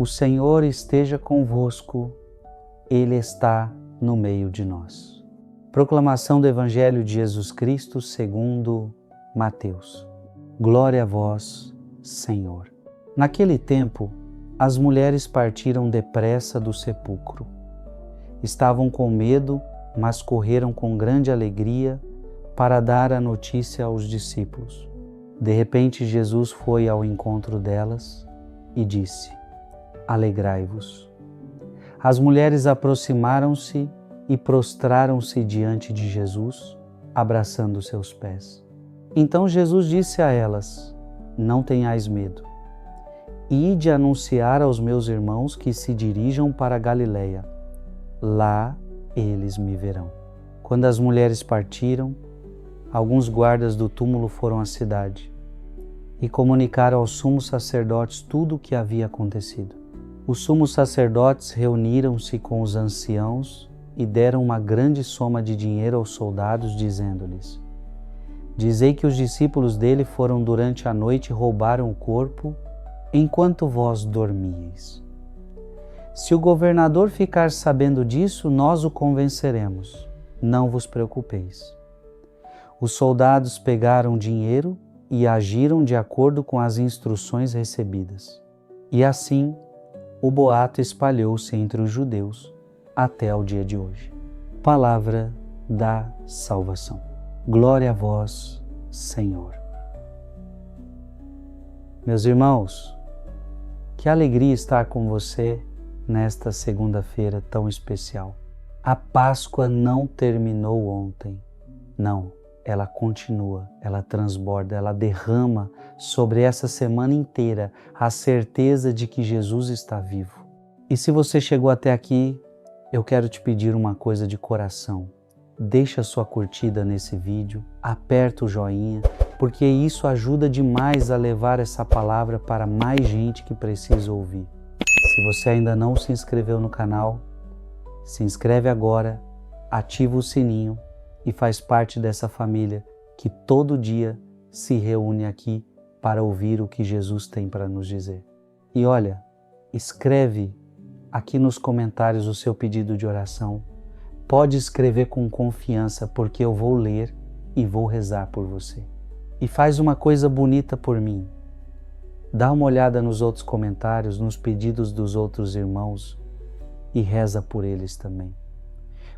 O Senhor esteja convosco, Ele está no meio de nós. Proclamação do Evangelho de Jesus Cristo segundo Mateus. Glória a vós, Senhor. Naquele tempo, as mulheres partiram depressa do sepulcro. Estavam com medo, mas correram com grande alegria para dar a notícia aos discípulos. De repente, Jesus foi ao encontro delas e disse: Alegrai-vos. As mulheres aproximaram-se e prostraram-se diante de Jesus, abraçando seus pés. Então Jesus disse a elas: Não tenhais medo. Ide anunciar aos meus irmãos que se dirijam para a Galileia. Lá eles me verão. Quando as mulheres partiram, alguns guardas do túmulo foram à cidade e comunicaram aos sumos sacerdotes tudo o que havia acontecido. Os sumos sacerdotes reuniram-se com os anciãos e deram uma grande soma de dinheiro aos soldados, dizendo-lhes: Dizei que os discípulos dele foram durante a noite e roubaram o corpo enquanto vós dormíeis. Se o governador ficar sabendo disso, nós o convenceremos. Não vos preocupeis. Os soldados pegaram dinheiro e agiram de acordo com as instruções recebidas. E assim, o boato espalhou-se entre os judeus até ao dia de hoje. Palavra da salvação. Glória a vós, Senhor. Meus irmãos, que alegria estar com você nesta segunda-feira tão especial. A Páscoa não terminou ontem. Não. Ela continua, ela transborda, ela derrama sobre essa semana inteira a certeza de que Jesus está vivo. E se você chegou até aqui, eu quero te pedir uma coisa de coração. Deixa a sua curtida nesse vídeo, aperta o joinha, porque isso ajuda demais a levar essa palavra para mais gente que precisa ouvir. Se você ainda não se inscreveu no canal, se inscreve agora, ativa o sininho e faz parte dessa família que todo dia se reúne aqui para ouvir o que Jesus tem para nos dizer. E olha, escreve aqui nos comentários o seu pedido de oração. Pode escrever com confiança, porque eu vou ler e vou rezar por você. E faz uma coisa bonita por mim. Dá uma olhada nos outros comentários, nos pedidos dos outros irmãos e reza por eles também.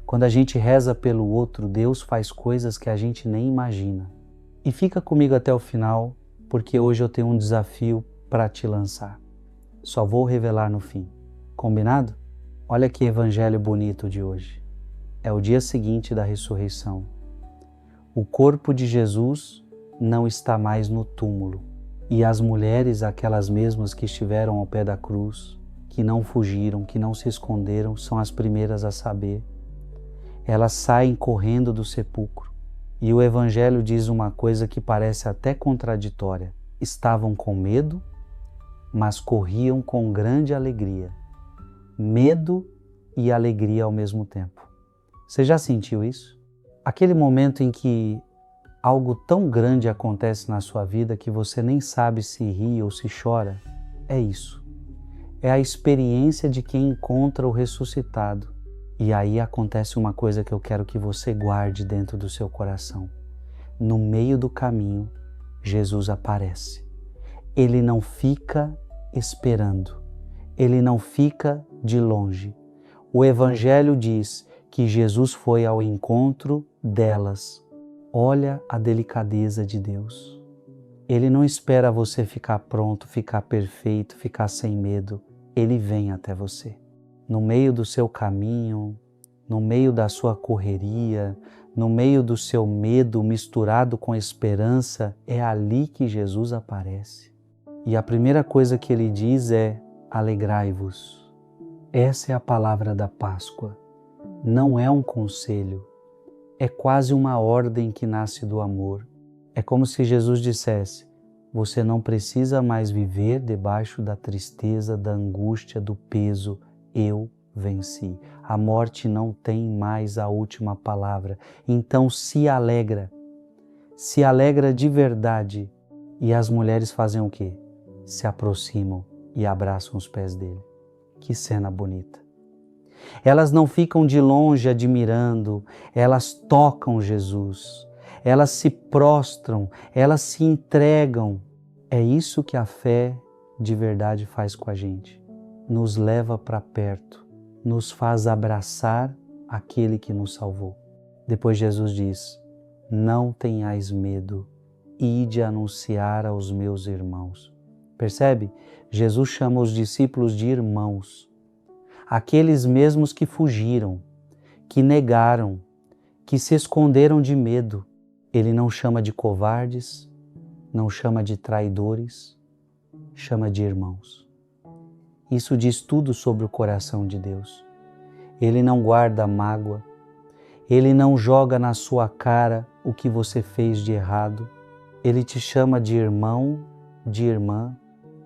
Quando a gente reza pelo outro, Deus faz coisas que a gente nem imagina. E fica comigo até o final, porque hoje eu tenho um desafio para te lançar. Só vou revelar no fim. Combinado? Olha que evangelho bonito de hoje. É o dia seguinte da ressurreição. O corpo de Jesus não está mais no túmulo. E as mulheres, aquelas mesmas que estiveram ao pé da cruz, que não fugiram, que não se esconderam, são as primeiras a saber. Elas saem correndo do sepulcro. E o Evangelho diz uma coisa que parece até contraditória. Estavam com medo, mas corriam com grande alegria. Medo e alegria ao mesmo tempo. Você já sentiu isso? Aquele momento em que algo tão grande acontece na sua vida que você nem sabe se ri ou se chora, é isso. É a experiência de quem encontra o ressuscitado. E aí acontece uma coisa que eu quero que você guarde dentro do seu coração. No meio do caminho, Jesus aparece. Ele não fica esperando. Ele não fica de longe. O Evangelho diz que Jesus foi ao encontro delas. Olha a delicadeza de Deus. Ele não espera você ficar pronto, ficar perfeito, ficar sem medo. Ele vem até você. No meio do seu caminho, no meio da sua correria, no meio do seu medo misturado com esperança, é ali que Jesus aparece. E a primeira coisa que ele diz é: alegrai-vos. Essa é a palavra da Páscoa. Não é um conselho, é quase uma ordem que nasce do amor. É como se Jesus dissesse: você não precisa mais viver debaixo da tristeza, da angústia, do peso. Eu venci. A morte não tem mais a última palavra. Então se alegra de verdade. E as mulheres fazem o quê? Se aproximam e abraçam os pés dele. Que cena bonita! Elas não ficam de longe admirando, elas tocam Jesus, elas se prostram, elas se entregam. É isso que a fé de verdade faz com a gente. Nos leva para perto, nos faz abraçar aquele que nos salvou. Depois Jesus diz: não tenhais medo, ide anunciar aos meus irmãos. Percebe? Jesus chama os discípulos de irmãos. Aqueles mesmos que fugiram, que negaram, que se esconderam de medo. Ele não chama de covardes, não chama de traidores, chama de irmãos. Isso diz tudo sobre o coração de Deus. Ele não guarda mágoa, Ele não joga na sua cara o que você fez de errado. Ele te chama de irmão, de irmã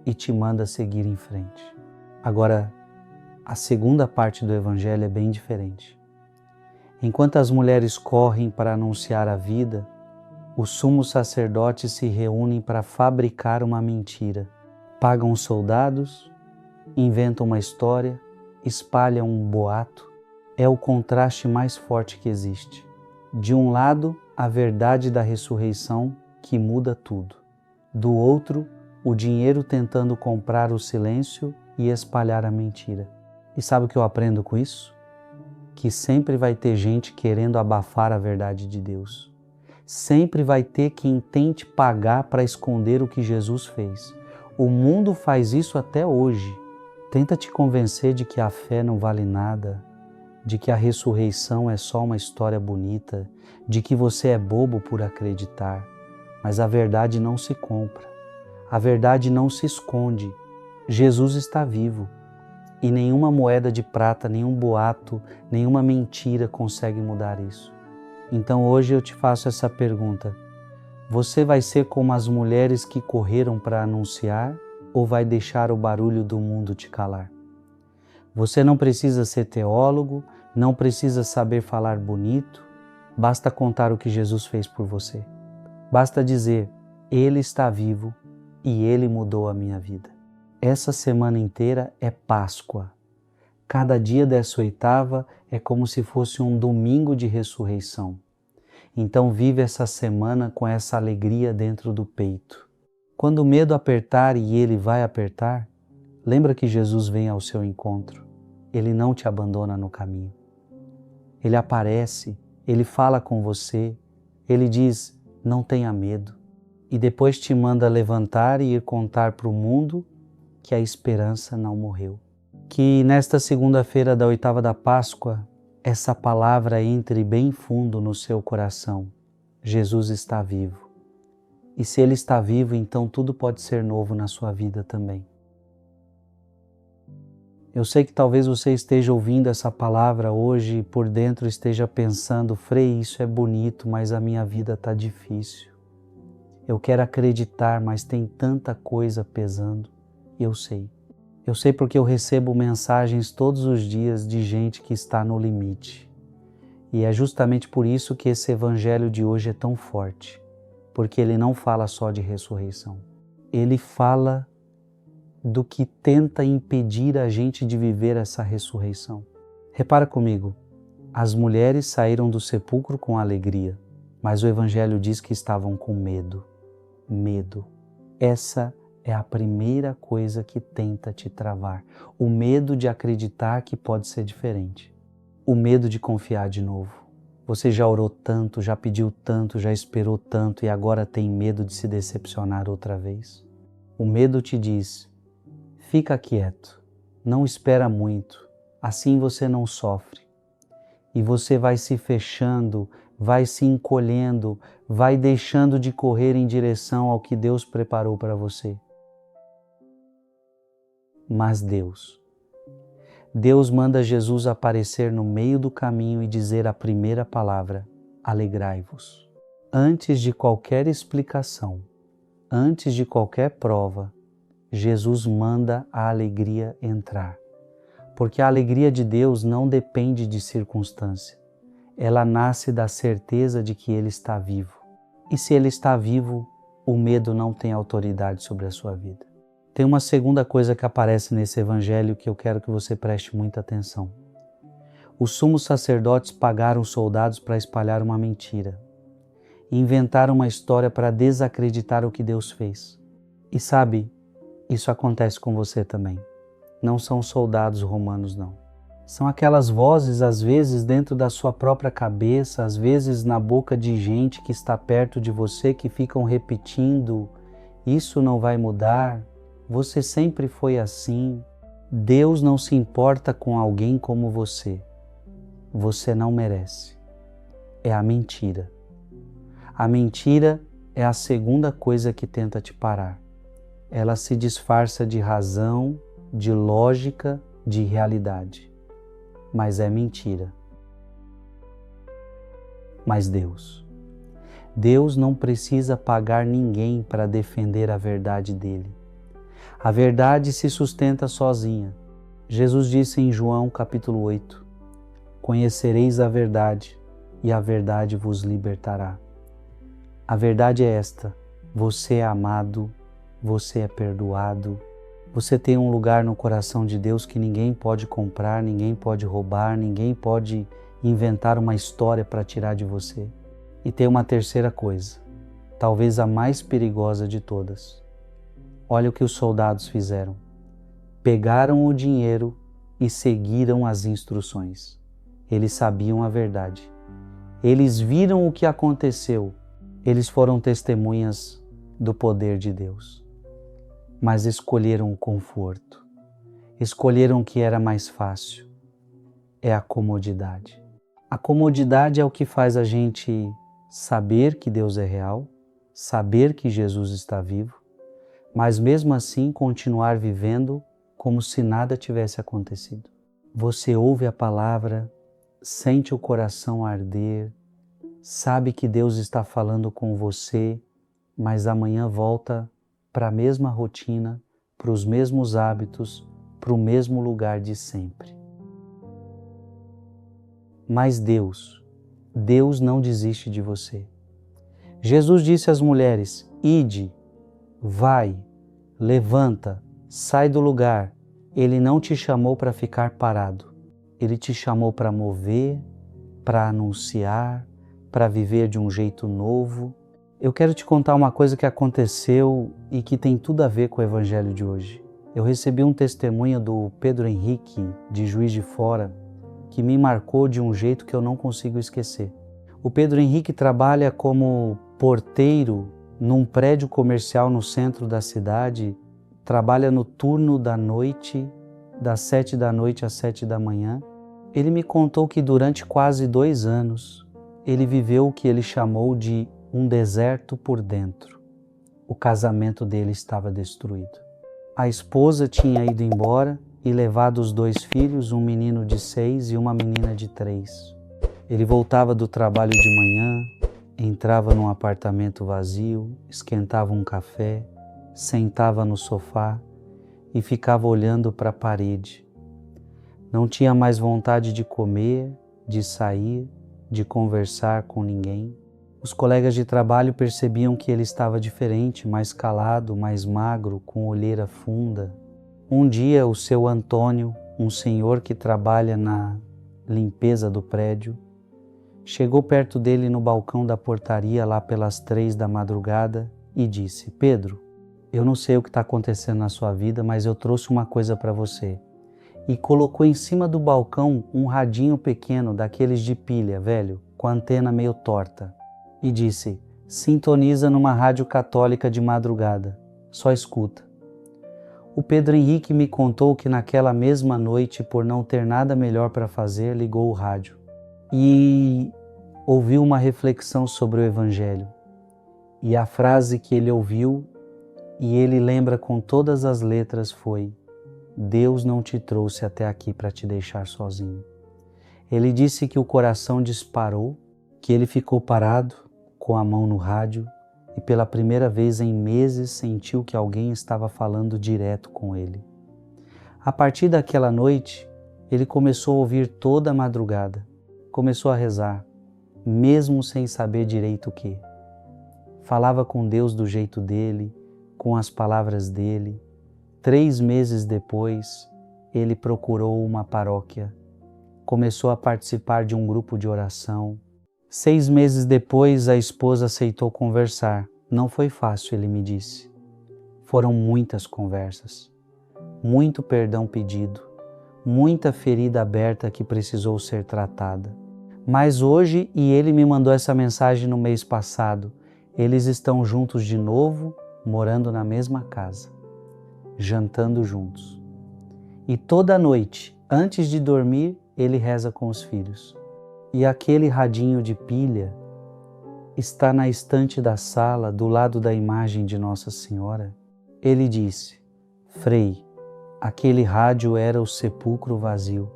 e te manda seguir em frente. Agora, a segunda parte do Evangelho é bem diferente. Enquanto as mulheres correm para anunciar a vida, os sumos sacerdotes se reúnem para fabricar uma mentira. Pagam soldados, inventam uma história, espalham um boato. É o contraste mais forte que existe. De um lado, a verdade da ressurreição que muda tudo. Do outro, o dinheiro tentando comprar o silêncio e espalhar a mentira. E sabe o que eu aprendo com isso? Que sempre vai ter gente querendo abafar a verdade de Deus. Sempre vai ter quem tente pagar para esconder o que Jesus fez. O mundo faz isso até hoje. Tenta te convencer de que a fé não vale nada, de que a ressurreição é só uma história bonita, de que você é bobo por acreditar. Mas a verdade não se compra. A verdade não se esconde. Jesus está vivo. E nenhuma moeda de prata, nenhum boato, nenhuma mentira consegue mudar isso. Então hoje eu te faço essa pergunta: você vai ser como as mulheres que correram para anunciar ou vai deixar o barulho do mundo te calar? Você não precisa ser teólogo, não precisa saber falar bonito, basta contar o que Jesus fez por você. Basta dizer: Ele está vivo e Ele mudou a minha vida. Essa semana inteira é Páscoa. Cada dia dessa oitava é como se fosse um domingo de ressurreição. Então vive essa semana com essa alegria dentro do peito. Quando o medo apertar, e ele vai apertar, lembra que Jesus vem ao seu encontro. Ele não te abandona no caminho. Ele aparece, Ele fala com você, Ele diz: não tenha medo. E depois te manda levantar e ir contar para o mundo que a esperança não morreu. Que nesta segunda-feira da oitava da Páscoa, essa palavra entre bem fundo no seu coração. Jesus está vivo. E se Ele está vivo, então tudo pode ser novo na sua vida também. Eu sei que talvez você esteja ouvindo essa palavra hoje e por dentro esteja pensando: Frei, isso é bonito, mas a minha vida está difícil. Eu quero acreditar, mas tem tanta coisa pesando. Eu sei. Eu sei porque eu recebo mensagens todos os dias de gente que está no limite. E é justamente por isso que esse evangelho de hoje é tão forte. Porque ele não fala só de ressurreição. Ele fala do que tenta impedir a gente de viver essa ressurreição. Repara comigo, as mulheres saíram do sepulcro com alegria, mas o evangelho diz que estavam com medo. Medo. Essa é a primeira coisa que tenta te travar. O medo de acreditar que pode ser diferente. O medo de confiar de novo. Você já orou tanto, já pediu tanto, já esperou tanto e agora tem medo de se decepcionar outra vez? O medo te diz: fica quieto, não espera muito, assim você não sofre. E você vai se fechando, vai se encolhendo, vai deixando de correr em direção ao que Deus preparou para você. Mas Deus manda Jesus aparecer no meio do caminho e dizer a primeira palavra: alegrai-vos. Antes de qualquer explicação, antes de qualquer prova, Jesus manda a alegria entrar. Porque a alegria de Deus não depende de circunstância. Ela nasce da certeza de que Ele está vivo. E se Ele está vivo, o medo não tem autoridade sobre a sua vida. Tem uma segunda coisa que aparece nesse evangelho que eu quero que você preste muita atenção. Os sumos sacerdotes pagaram os soldados para espalhar uma mentira. Inventaram uma história para desacreditar o que Deus fez. E sabe, isso acontece com você também. Não são soldados romanos, não. São aquelas vozes, às vezes, dentro da sua própria cabeça, às vezes na boca de gente que está perto de você, que ficam repetindo: isso não vai mudar, você sempre foi assim. Deus não se importa com alguém como você. Você não merece. É a mentira. A mentira é a segunda coisa que tenta te parar. Ela se disfarça de razão, de lógica, de realidade. Mas é mentira. Mas Deus não precisa pagar ninguém para defender a verdade dele. A verdade se sustenta sozinha. Jesus disse em João capítulo 8, conhecereis a verdade e a verdade vos libertará. A verdade é esta: você é amado, você é perdoado, você tem um lugar no coração de Deus que ninguém pode comprar, ninguém pode roubar, ninguém pode inventar uma história para tirar de você. E tem uma terceira coisa, talvez a mais perigosa de todas. Olha o que os soldados fizeram. Pegaram o dinheiro e seguiram as instruções. Eles sabiam a verdade. Eles viram o que aconteceu. Eles foram testemunhas do poder de Deus. Mas escolheram o conforto. Escolheram o que era mais fácil. É a comodidade. A comodidade é o que faz a gente saber que Deus é real, saber que Jesus está vivo, mas mesmo assim continuar vivendo como se nada tivesse acontecido. Você ouve a palavra, sente o coração arder, sabe que Deus está falando com você, mas amanhã volta para a mesma rotina, para os mesmos hábitos, para o mesmo lugar de sempre. Mas Deus não desiste de você. Jesus disse às mulheres: ide, vai, levanta, sai do lugar. Ele não te chamou para ficar parado. Ele te chamou para mover, para anunciar, para viver de um jeito novo. Eu quero te contar uma coisa que aconteceu e que tem tudo a ver com o evangelho de hoje. Eu recebi um testemunho do Pedro Henrique, de Juiz de Fora, que me marcou de um jeito que eu não consigo esquecer. O Pedro Henrique trabalha como porteiro num prédio comercial no centro da cidade, trabalha no turno da noite, das 7 da noite às 7 da manhã. Ele me contou que durante quase 2 anos ele viveu o que ele chamou de um deserto por dentro. O casamento dele estava destruído. A esposa tinha ido embora e levado os 2 filhos, um menino de 6 e uma menina de 3. Ele voltava do trabalho de manhã, entrava num apartamento vazio, esquentava um café, sentava no sofá e ficava olhando para a parede. Não tinha mais vontade de comer, de sair, de conversar com ninguém. Os colegas de trabalho percebiam que ele estava diferente, mais calado, mais magro, com olheira funda. Um dia, o seu Antônio, um senhor que trabalha na limpeza do prédio, chegou perto dele no balcão da portaria lá pelas 3 da madrugada e disse: Pedro, eu não sei o que está acontecendo na sua vida, mas eu trouxe uma coisa para você. E colocou em cima do balcão um radinho pequeno, daqueles de pilha, velho, com a antena meio torta. E disse: sintoniza numa rádio católica de madrugada, só escuta. O Pedro Henrique me contou que naquela mesma noite, por não ter nada melhor para fazer, ligou o rádio e ouviu uma reflexão sobre o Evangelho. E a frase que ele ouviu, e ele lembra com todas as letras, foi: Deus não te trouxe até aqui para te deixar sozinho. Ele disse que o coração disparou, que ele ficou parado, com a mão no rádio, e pela primeira vez em meses sentiu que alguém estava falando direto com ele. A partir daquela noite, ele começou a ouvir toda a madrugada, começou a rezar, mesmo sem saber direito o que. Falava com Deus do jeito dele, com as palavras dele, 3 meses depois, ele procurou uma paróquia, começou a participar de um grupo de oração. 6 meses depois, a esposa aceitou conversar. Não foi fácil, ele me disse. Foram muitas conversas, muito perdão pedido, muita ferida aberta que precisou ser tratada. Mas hoje, e ele me mandou essa mensagem no mês passado, eles estão juntos de novo, morando na mesma casa, jantando juntos. E toda noite, antes de dormir, ele reza com os filhos. E aquele radinho de pilha está na estante da sala, do lado da imagem de Nossa Senhora. Ele disse: Frei, aquele rádio era o sepulcro vazio.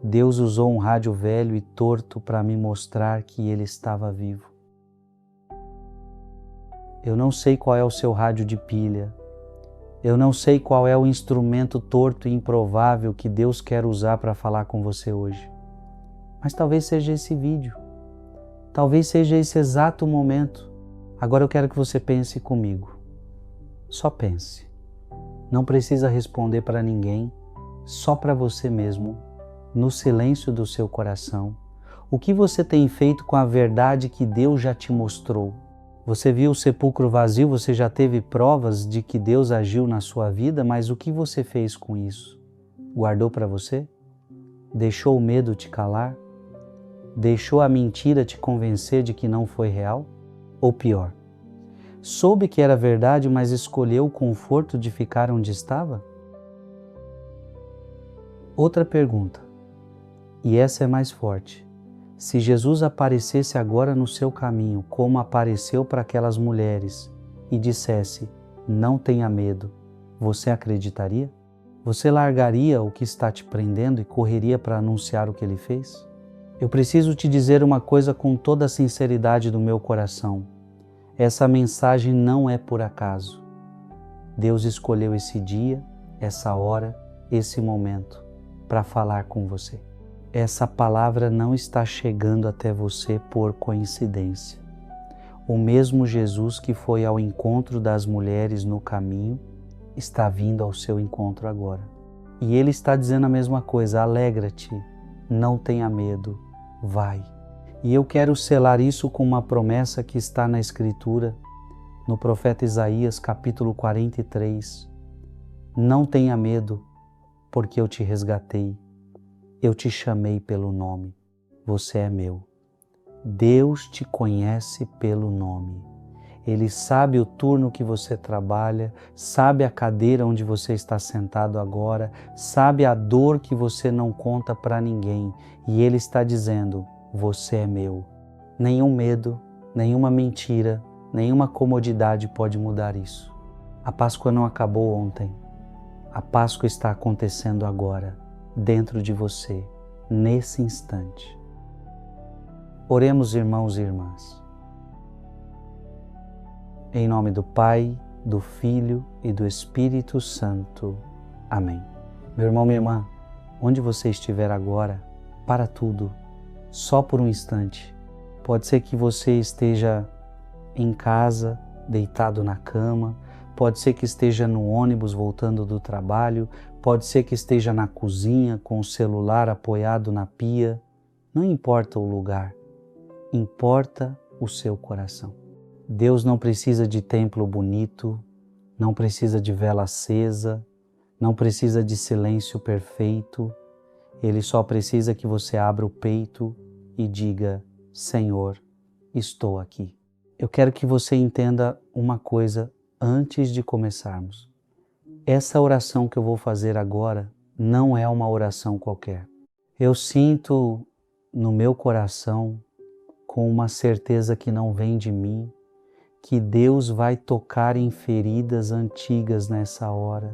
Deus usou um rádio velho e torto para me mostrar que ele estava vivo. Eu não sei qual é o seu rádio de pilha. Eu não sei qual é o instrumento torto e improvável que Deus quer usar para falar com você hoje. Mas talvez seja esse vídeo. Talvez seja esse exato momento. Agora eu quero que você pense comigo. Só pense. Não precisa responder para ninguém, só para você mesmo, no silêncio do seu coração. O que você tem feito com a verdade que Deus já te mostrou? Você viu o sepulcro vazio, você já teve provas de que Deus agiu na sua vida, mas o que você fez com isso? Guardou para você? Deixou o medo te calar? Deixou a mentira te convencer de que não foi real? Ou pior, soube que era verdade, mas escolheu o conforto de ficar onde estava? Outra pergunta, e essa é mais forte. Se Jesus aparecesse agora no seu caminho, como apareceu para aquelas mulheres, e dissesse, não tenha medo, você acreditaria? Você largaria o que está te prendendo e correria para anunciar o que ele fez? Eu preciso te dizer uma coisa com toda a sinceridade do meu coração. Essa mensagem não é por acaso. Deus escolheu esse dia, essa hora, esse momento para falar com você. Essa palavra não está chegando até você por coincidência. O mesmo Jesus que foi ao encontro das mulheres no caminho está vindo ao seu encontro agora. E Ele está dizendo a mesma coisa, alegra-te, não tenha medo, vai. E eu quero selar isso com uma promessa que está na Escritura, no profeta Isaías, capítulo 43. Não tenha medo, porque eu te resgatei. Eu te chamei pelo nome, você é meu. Deus te conhece pelo nome. Ele sabe o turno que você trabalha, sabe a cadeira onde você está sentado agora, sabe a dor que você não conta para ninguém. E Ele está dizendo, você é meu. Nenhum medo, nenhuma mentira, nenhuma comodidade pode mudar isso. A Páscoa não acabou ontem. A Páscoa está acontecendo agora, dentro de você, nesse instante. Oremos, irmãos e irmãs. Em nome do Pai, do Filho e do Espírito Santo. Amém. Meu irmão, minha irmã, onde você estiver agora, para tudo, só por um instante. Pode ser que você esteja em casa, deitado na cama, pode ser que esteja no ônibus voltando do trabalho, pode ser que esteja na cozinha com o celular apoiado na pia. Não importa o lugar, importa o seu coração. Deus não precisa de templo bonito, não precisa de vela acesa, não precisa de silêncio perfeito. Ele só precisa que você abra o peito e diga, Senhor, estou aqui. Eu quero que você entenda uma coisa antes de começarmos. Essa oração que eu vou fazer agora não é uma oração qualquer. Eu sinto no meu coração, com uma certeza que não vem de mim, que Deus vai tocar em feridas antigas nessa hora.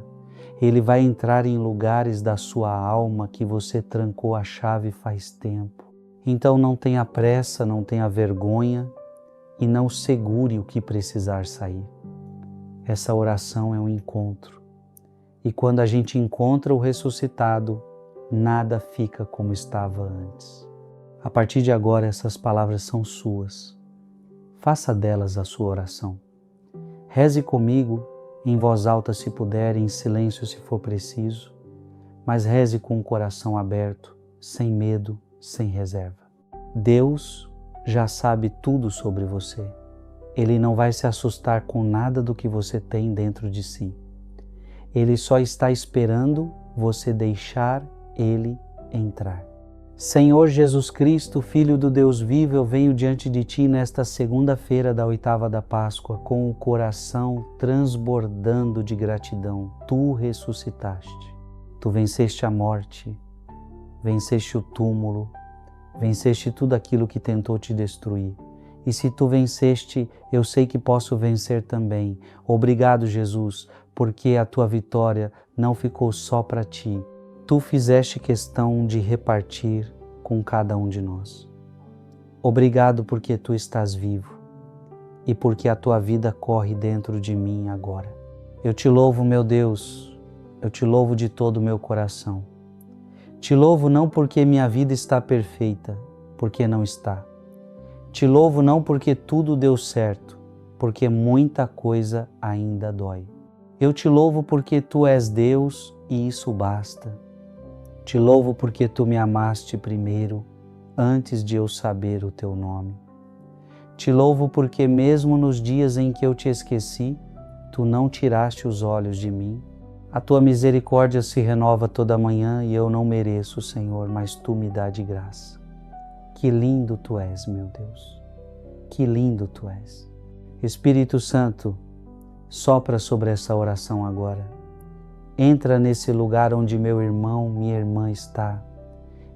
Ele vai entrar em lugares da sua alma que você trancou a chave faz tempo. Então não tenha pressa, não tenha vergonha e não segure o que precisar sair. Essa oração é um encontro. E quando a gente encontra o ressuscitado, nada fica como estava antes. A partir de agora, essas palavras são suas. Faça delas a sua oração. Reze comigo em voz alta se puder, em silêncio se for preciso, mas reze com o coração aberto, sem medo, sem reserva. Deus já sabe tudo sobre você. Ele não vai se assustar com nada do que você tem dentro de si. Ele só está esperando você deixar Ele entrar. Senhor Jesus Cristo, Filho do Deus vivo, eu venho diante de Ti nesta segunda-feira da oitava da Páscoa com o coração transbordando de gratidão. Tu ressuscitaste. Tu venceste a morte, venceste o túmulo, venceste tudo aquilo que tentou te destruir. E se Tu venceste, eu sei que posso vencer também. Obrigado, Jesus, porque a Tua vitória não ficou só para Ti. Tu fizeste questão de repartir com cada um de nós. Obrigado porque Tu estás vivo e porque a Tua vida corre dentro de mim agora. Eu Te louvo, meu Deus, eu Te louvo de todo o meu coração. Te louvo não porque minha vida está perfeita, porque não está. Te louvo não porque tudo deu certo, porque muita coisa ainda dói. Eu Te louvo porque Tu és Deus e isso basta. Te louvo porque Tu me amaste primeiro, antes de eu saber o Teu nome. Te louvo porque mesmo nos dias em que eu Te esqueci, Tu não tiraste os olhos de mim. A Tua misericórdia se renova toda manhã e eu não mereço, Senhor, mas Tu me dá de graça. Que lindo Tu és, meu Deus. Que lindo Tu és. Espírito Santo, sopra sobre essa oração agora. Entra nesse lugar onde meu irmão, minha irmã está.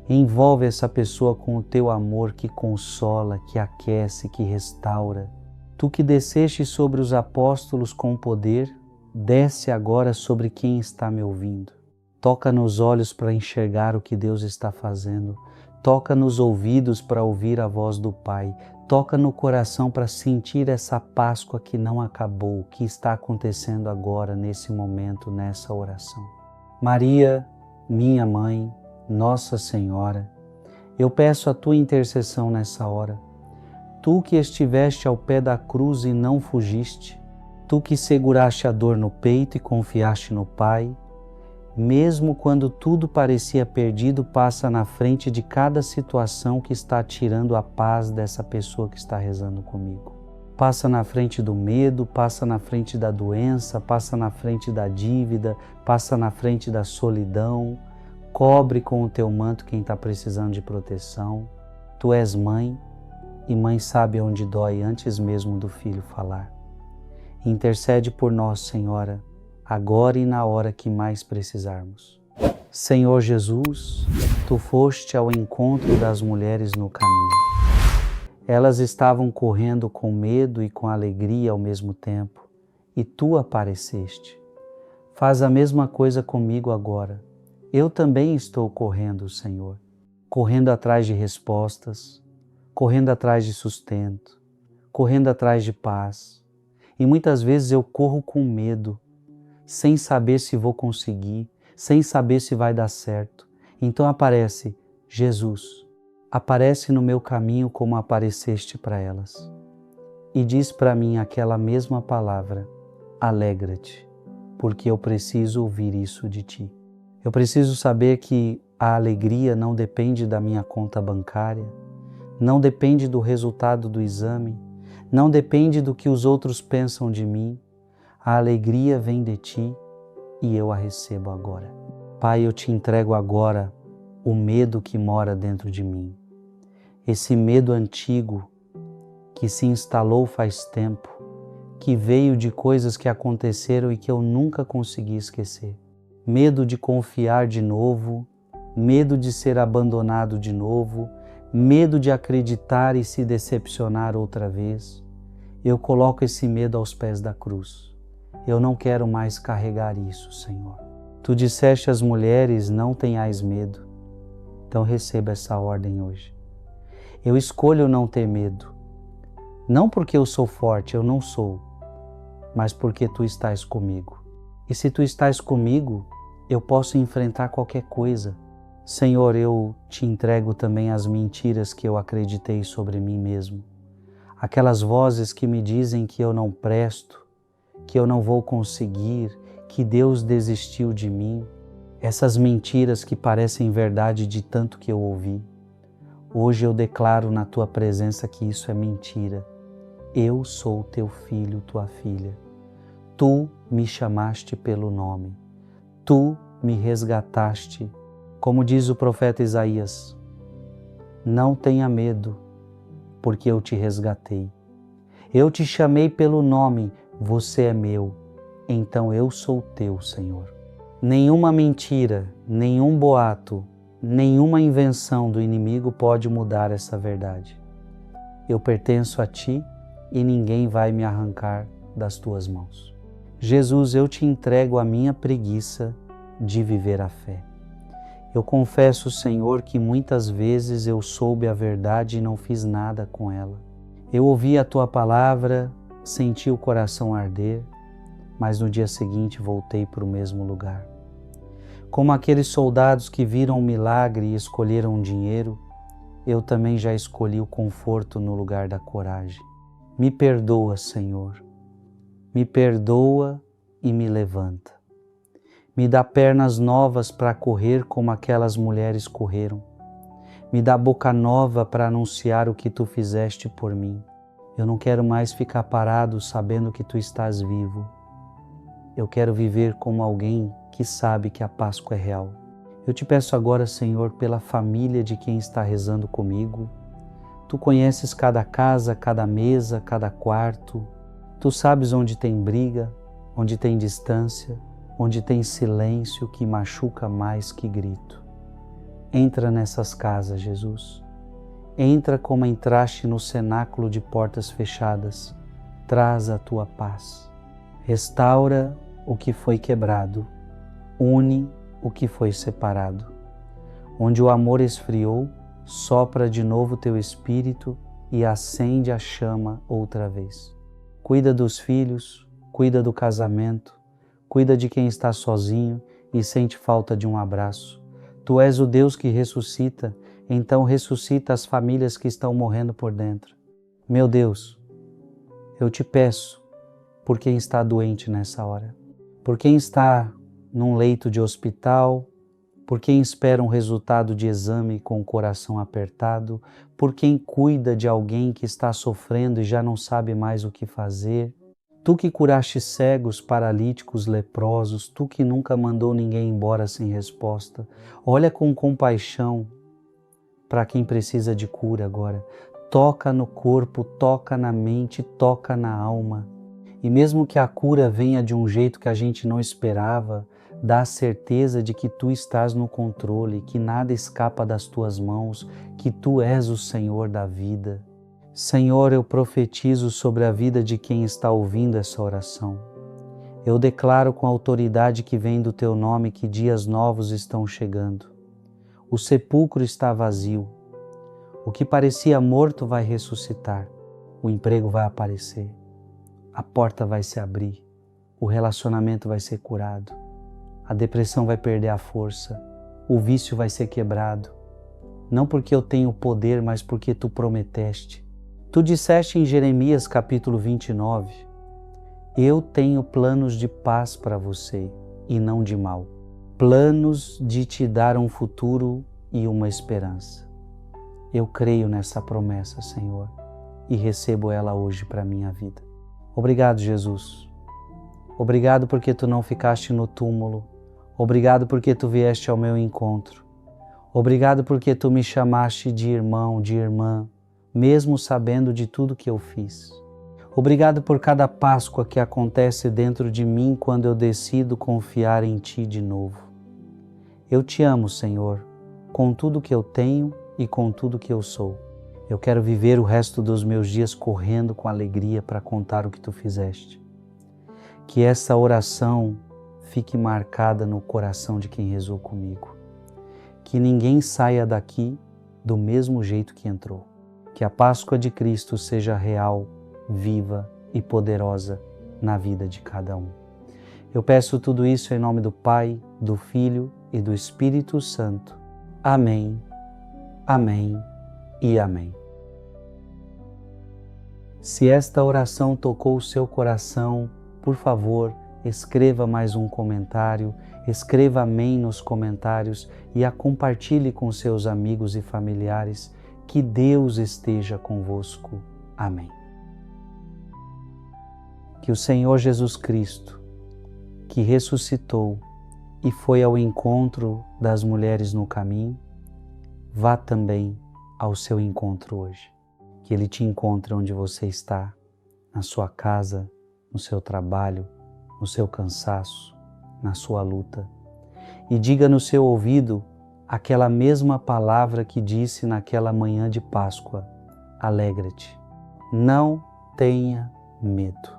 Envolve essa pessoa com o Teu amor que consola, que aquece, que restaura. Tu que desceste sobre os apóstolos com poder, desce agora sobre quem está me ouvindo. Toca nos olhos para enxergar o que Deus está fazendo. Toca nos ouvidos para ouvir a voz do Pai. Toca no coração para sentir essa Páscoa que não acabou, que está acontecendo agora, nesse momento, nessa oração. Maria, minha mãe, Nossa Senhora, eu peço a Tua intercessão nessa hora. Tu que estiveste ao pé da cruz e não fugiste, Tu que seguraste a dor no peito e confiaste no Pai, mesmo quando tudo parecia perdido, passa na frente de cada situação que está tirando a paz dessa pessoa que está rezando comigo. Passa na frente do medo, passa na frente da doença, passa na frente da dívida, passa na frente da solidão. Cobre com o Teu manto quem está precisando de proteção. Tu és mãe e mãe sabe onde dói antes mesmo do filho falar. Intercede por nós, Senhora, agora e na hora que mais precisarmos. Senhor Jesus, Tu foste ao encontro das mulheres no caminho. Elas estavam correndo com medo e com alegria ao mesmo tempo, e Tu apareceste. Faz a mesma coisa comigo agora. Eu também estou correndo, Senhor, correndo atrás de respostas, correndo atrás de sustento, correndo atrás de paz. E muitas vezes eu corro com medo, sem saber se vou conseguir, sem saber se vai dar certo. Então aparece Jesus, aparece no meu caminho como apareceste para elas. E diz para mim aquela mesma palavra, alegra-te, porque eu preciso ouvir isso de Ti. Eu preciso saber que a alegria não depende da minha conta bancária, não depende do resultado do exame, não depende do que os outros pensam de mim. A alegria vem de Ti e eu a recebo agora. Pai, eu Te entrego agora o medo que mora dentro de mim. Esse medo antigo que se instalou faz tempo, que veio de coisas que aconteceram e que eu nunca consegui esquecer. Medo de confiar de novo, medo de ser abandonado de novo, medo de acreditar e se decepcionar outra vez. Eu coloco esse medo aos pés da cruz. Eu não quero mais carregar isso, Senhor. Tu disseste às mulheres, não tenhais medo. Então receba essa ordem hoje. Eu escolho não ter medo. Não porque eu sou forte, eu não sou, mas porque Tu estás comigo. E se Tu estás comigo, eu posso enfrentar qualquer coisa. Senhor, eu Te entrego também as mentiras que eu acreditei sobre mim mesmo. Aquelas vozes que me dizem que eu não presto, que eu não vou conseguir, que Deus desistiu de mim, essas mentiras que parecem verdade de tanto que eu ouvi. Hoje eu declaro na Tua presença que isso é mentira. Eu sou Teu filho, Tua filha. Tu me chamaste pelo nome. Tu me resgataste. Como diz o profeta Isaías, não tenha medo, porque eu te resgatei. Eu te chamei pelo nome, você é meu, então eu sou teu, Senhor. Nenhuma mentira, nenhum boato, nenhuma invenção do inimigo pode mudar essa verdade. Eu pertenço a Ti e ninguém vai me arrancar das Tuas mãos. Jesus, eu te entrego a minha preguiça de viver a fé. Eu confesso, Senhor, que muitas vezes eu soube a verdade e não fiz nada com ela. Eu ouvi a Tua palavra, senti o coração arder, mas no dia seguinte voltei para o mesmo lugar. Como aqueles soldados que viram um milagre e escolheram dinheiro, eu também já escolhi o conforto no lugar da coragem. Me perdoa, Senhor. Me perdoa e me levanta. Me dá pernas novas para correr como aquelas mulheres correram. Me dá boca nova para anunciar o que Tu fizeste por mim. Eu não quero mais ficar parado sabendo que Tu estás vivo. Eu quero viver como alguém que sabe que a Páscoa é real. Eu te peço agora, Senhor, pela família de quem está rezando comigo. Tu conheces cada casa, cada mesa, cada quarto. Tu sabes onde tem briga, onde tem distância, onde tem silêncio que machuca mais que grito. Entra nessas casas, Jesus. Entra como entraste no cenáculo de portas fechadas. Traz a Tua paz. Restaura o que foi quebrado. Une o que foi separado. Onde o amor esfriou, sopra de novo Teu Espírito e acende a chama outra vez. Cuida dos filhos, cuida do casamento, cuida de quem está sozinho e sente falta de um abraço. Tu és o Deus que ressuscita, então ressuscita as famílias que estão morrendo por dentro. Meu Deus, eu te peço por quem está doente nessa hora, por quem está num leito de hospital, por quem espera um resultado de exame com o coração apertado, por quem cuida de alguém que está sofrendo e já não sabe mais o que fazer. Tu que curaste cegos, paralíticos, leprosos, Tu que nunca mandou ninguém embora sem resposta, olha com compaixão para quem precisa de cura agora. Toca no corpo, toca na mente, toca na alma. E mesmo que a cura venha de um jeito que a gente não esperava, dá a certeza de que Tu estás no controle, que nada escapa das Tuas mãos, que Tu és o Senhor da vida. Senhor, eu profetizo sobre a vida de quem está ouvindo essa oração. Eu declaro com a autoridade que vem do Teu nome que dias novos estão chegando. O sepulcro está vazio. O que parecia morto vai ressuscitar. O emprego vai aparecer. A porta vai se abrir. O relacionamento vai ser curado. A depressão vai perder a força. O vício vai ser quebrado. Não porque eu tenho poder, mas porque Tu prometeste. Tu disseste em Jeremias capítulo 29, eu tenho planos de paz para você e não de mal, planos de te dar um futuro e uma esperança. Eu creio nessa promessa, Senhor, e recebo ela hoje para a minha vida. Obrigado, Jesus. Obrigado porque Tu não ficaste no túmulo. Obrigado porque Tu vieste ao meu encontro. Obrigado porque Tu me chamaste de irmão, de irmã, mesmo sabendo de tudo que eu fiz. Obrigado por cada Páscoa que acontece dentro de mim quando eu decido confiar em Ti de novo. Eu Te amo, Senhor, com tudo que eu tenho e com tudo que eu sou. Eu quero viver o resto dos meus dias correndo com alegria para contar o que Tu fizeste. Que essa oração fique marcada no coração de quem rezou comigo. Que ninguém saia daqui do mesmo jeito que entrou. Que a Páscoa de Cristo seja real, viva e poderosa na vida de cada um. Eu peço tudo isso em nome do Pai, do Filho e do Espírito Santo. Amém, amém e amém. Se esta oração tocou o seu coração, por favor, escreva mais um comentário, escreva amém nos comentários e a compartilhe com seus amigos e familiares. Que Deus esteja convosco. Amém. Que o Senhor Jesus Cristo, que ressuscitou e foi ao encontro das mulheres no caminho, vá também ao seu encontro hoje. Que Ele te encontre onde você está, na sua casa, no seu trabalho, no seu cansaço, na sua luta. E diga no seu ouvido aquela mesma palavra que disse naquela manhã de Páscoa: alegra-te, não tenha medo.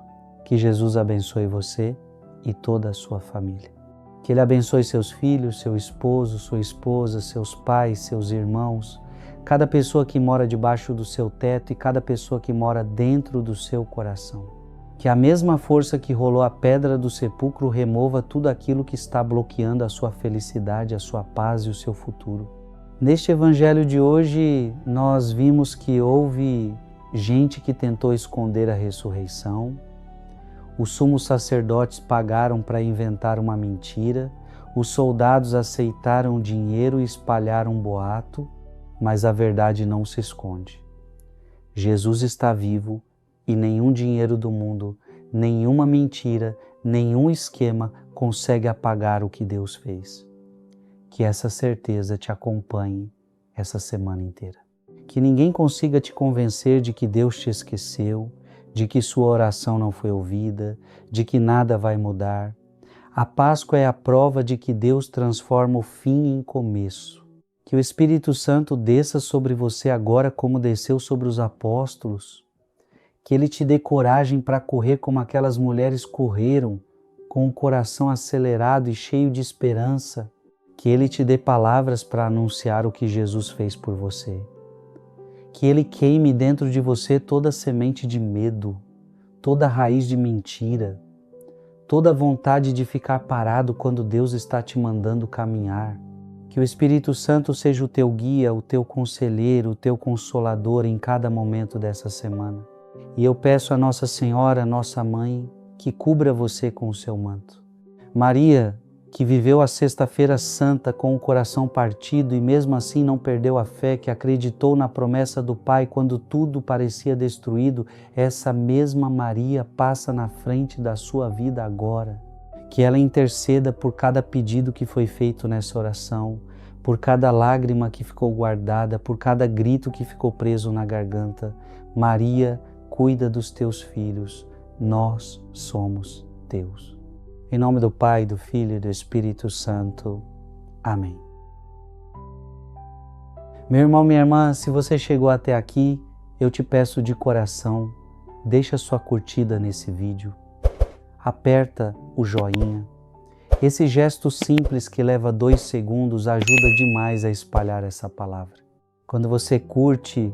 Que Jesus abençoe você e toda a sua família. Que Ele abençoe seus filhos, seu esposo, sua esposa, seus pais, seus irmãos, cada pessoa que mora debaixo do seu teto e cada pessoa que mora dentro do seu coração. Que a mesma força que rolou a pedra do sepulcro remova tudo aquilo que está bloqueando a sua felicidade, a sua paz e o seu futuro. Neste evangelho de hoje, nós vimos que houve gente que tentou esconder a ressurreição. Os sumos sacerdotes pagaram para inventar uma mentira. Os soldados aceitaram dinheiro e espalharam um boato, mas a verdade não se esconde. Jesus está vivo e nenhum dinheiro do mundo, nenhuma mentira, nenhum esquema consegue apagar o que Deus fez. Que essa certeza te acompanhe essa semana inteira. Que ninguém consiga te convencer de que Deus te esqueceu, de que sua oração não foi ouvida, de que nada vai mudar. A Páscoa é a prova de que Deus transforma o fim em começo. Que o Espírito Santo desça sobre você agora como desceu sobre os apóstolos. Que Ele te dê coragem para correr como aquelas mulheres correram, com o coração acelerado e cheio de esperança. Que Ele te dê palavras para anunciar o que Jesus fez por você. Que Ele queime dentro de você toda semente de medo, toda raiz de mentira, toda vontade de ficar parado quando Deus está te mandando caminhar. Que o Espírito Santo seja o teu guia, o teu conselheiro, o teu consolador em cada momento dessa semana. E eu peço a Nossa Senhora, nossa Mãe, que cubra você com o seu manto. Maria, que viveu a Sexta-feira Santa com o coração partido e mesmo assim não perdeu a fé, que acreditou na promessa do Pai quando tudo parecia destruído, essa mesma Maria passa na frente da sua vida agora. Que ela interceda por cada pedido que foi feito nessa oração, por cada lágrima que ficou guardada, por cada grito que ficou preso na garganta. Maria, cuida dos teus filhos, nós somos teus. Em nome do Pai, do Filho e do Espírito Santo. Amém. Meu irmão, minha irmã, se você chegou até aqui, eu te peço de coração, deixa sua curtida nesse vídeo, aperta o joinha. Esse gesto simples que leva 2 segundos ajuda demais a espalhar essa palavra. Quando você curte,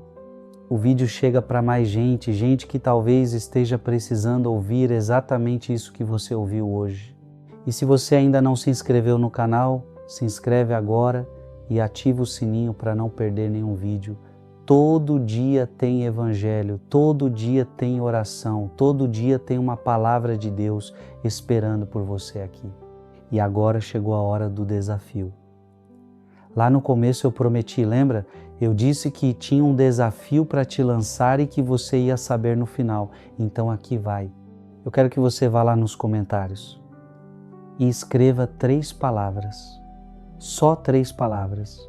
o vídeo chega para mais gente, gente que talvez esteja precisando ouvir exatamente isso que você ouviu hoje. E se você ainda não se inscreveu no canal, se inscreve agora e ativa o sininho para não perder nenhum vídeo. Todo dia tem evangelho, todo dia tem oração, todo dia tem uma palavra de Deus esperando por você aqui. E agora chegou a hora do desafio. Lá no começo eu prometi, lembra? Eu disse que tinha um desafio para te lançar e que você ia saber no final. Então aqui vai. Eu quero que você vá lá nos comentários e escreva 3 palavras. Só 3 palavras.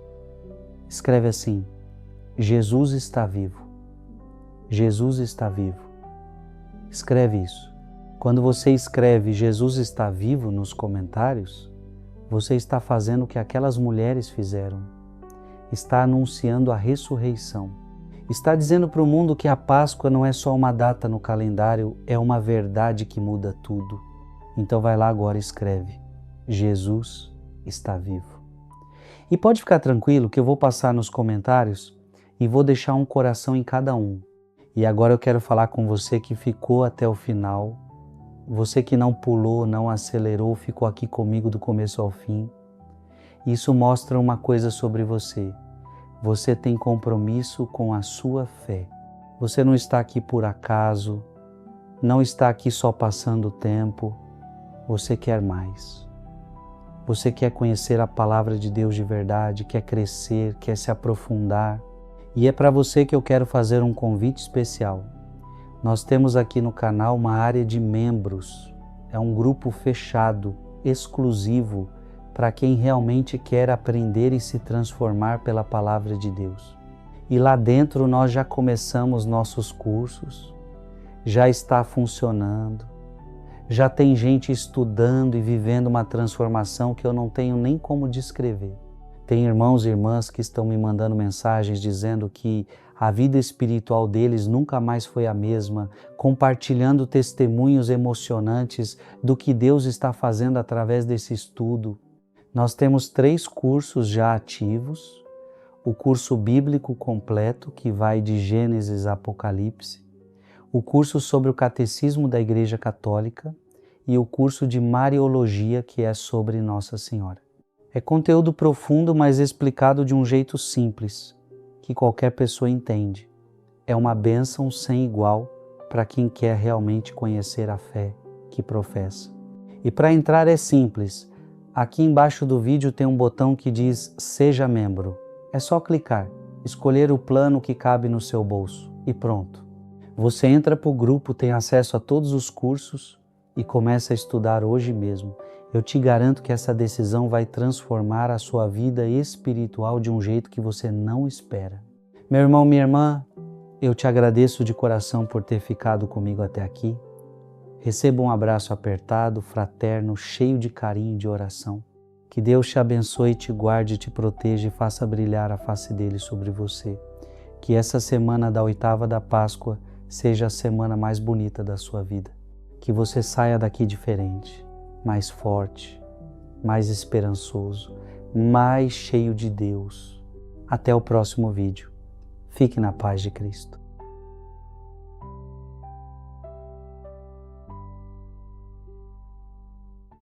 Escreve assim: Jesus está vivo. Jesus está vivo. Escreve isso. Quando você escreve Jesus está vivo nos comentários, você está fazendo o que aquelas mulheres fizeram. Está anunciando a ressurreição. Está dizendo para o mundo que a Páscoa não é só uma data no calendário, é uma verdade que muda tudo. Então vai lá agora e escreve: Jesus está vivo. E pode ficar tranquilo que eu vou passar nos comentários e vou deixar um coração em cada um. E agora eu quero falar com você que ficou até o final, você que não pulou, não acelerou, ficou aqui comigo do começo ao fim. Isso mostra uma coisa sobre você. Você tem compromisso com a sua fé. Você não está aqui por acaso, não está aqui só passando o tempo, você quer mais. Você quer conhecer a palavra de Deus de verdade, quer crescer, quer se aprofundar. E é para você que eu quero fazer um convite especial. Nós temos aqui no canal uma área de membros. É um grupo fechado, exclusivo, para quem realmente quer aprender e se transformar pela palavra de Deus. E lá dentro nós já começamos nossos cursos, já está funcionando, já tem gente estudando e vivendo uma transformação que eu não tenho nem como descrever. Tem irmãos e irmãs que estão me mandando mensagens dizendo que a vida espiritual deles nunca mais foi a mesma, compartilhando testemunhos emocionantes do que Deus está fazendo através desse estudo. Nós temos 3 cursos já ativos, o curso bíblico completo, que vai de Gênesis a Apocalipse, o curso sobre o Catecismo da Igreja Católica e o curso de Mariologia, que é sobre Nossa Senhora. É conteúdo profundo, mas explicado de um jeito simples, que qualquer pessoa entende. É uma bênção sem igual para quem quer realmente conhecer a fé que professa. E para entrar é simples. Aqui embaixo do vídeo tem um botão que diz Seja Membro. É só clicar, escolher o plano que cabe no seu bolso e pronto. Você entra para o grupo, tem acesso a todos os cursos e começa a estudar hoje mesmo. Eu te garanto que essa decisão vai transformar a sua vida espiritual de um jeito que você não espera. Meu irmão, minha irmã, eu te agradeço de coração por ter ficado comigo até aqui. Receba um abraço apertado, fraterno, cheio de carinho e de oração. Que Deus te abençoe, te guarde, te proteja e faça brilhar a face dele sobre você. Que essa semana da 8ª da Páscoa seja a semana mais bonita da sua vida. Que você saia daqui diferente, mais forte, mais esperançoso, mais cheio de Deus. Até o próximo vídeo. Fique na paz de Cristo.